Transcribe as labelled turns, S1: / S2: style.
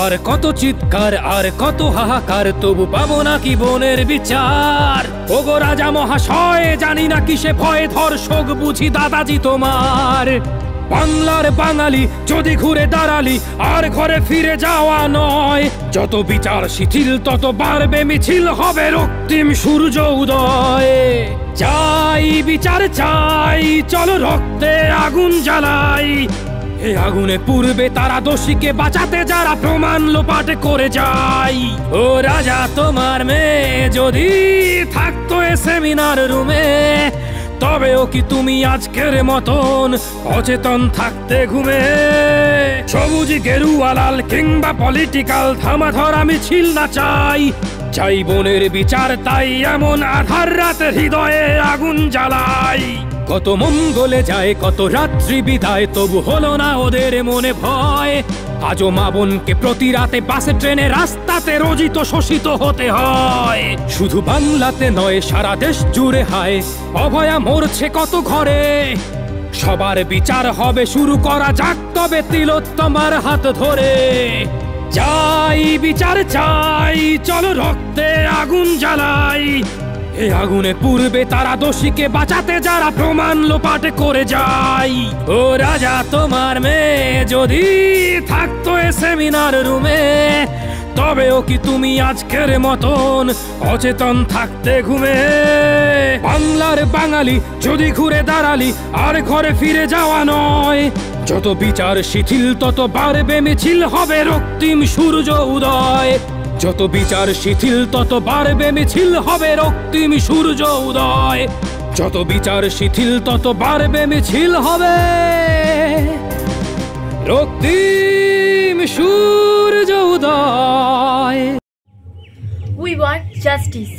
S1: আর কত চিৎকার আর কত হাহাকার, তবু পাবো নাকি বনের বিচার। ওগো রাজা মহাশয়, জানি না কিসে ভয়ে ধর্ষক বুঝি দাদাজি তোমার। বাংলার বাঙালি যদি ঘুরে দাঁড়ালি, আর ঘরে ফিরে যাওয়া নয়। যত বিচার শিথিল তত বাড়বে মিছিল, হবে রক্তিম সূর্য উদয়। চাই বিচার চাই, চলো রক্তে আগুন জ্বালাই। এই আগুনে পূর্বে তারা দোষীকে বাঁচাতে যারা প্রমাণ লোপাট করে যায়। ও রাজা, তোমার মেয়ে যদি থাকতো এ সেমিনার রুমে, তবেও কি তুমি আজকের মতন অচেতন থাকতে ঘুমে? সবুজ গেরুয়া লাল কিংবা পলিটিক্যাল ধামাধরা মিছিল না চাই, চাই বনের বিচার। তাই এমন আধার রাতে হৃদয়ে আগুন জ্বালাই। কত মঙ্গলে যায় কত রাত্রি বিদায়, তবু হলো না ওদের মনে ভয়। আজও মা বোনকে প্রতি রাতে বাসে ট্রেনে রাস্তাতে রোজিত শোষিত হতে হয়। শুধু বাংলাতে নয় সারা দেশ জুড়ে হায় অভয়া মরছে কত ঘরে। সবার বিচার হবে, শুরু করা যাক তবে তিলোত্তমার হাত ধরে। চাই বিচার চাই, চলো রক্তে আগুন জ্বালাই। এই আগুনে পূর্বে তারা দোষীকে বাঁচাতে যারা প্রমাণ লোপাট করে যায়। ও রাজা, তোমার মেয়ে যদি থাকতো এ সেমিনার রুমে, তবেও কি তুমি আজকের মতন অচেতন থাকতে ঘুমে? বাংলার বাঙালি যদি ঘুরে দাঁড়ালি, আর ঘরে ফিরে যাওয়া নয়। যত বিচার শিথিল তত বাড়বে মিছিল, হবে রক্তিম সূর্য উদয়। যত বিচার শিথিল তত বাড়বে মিছিল, হবে রক্তিম সূর্য উদয়। যত বিচার শিথিল তত বাড়বে মিছিল, হবে রক্তিম সূর্য উদয়।
S2: We want justice.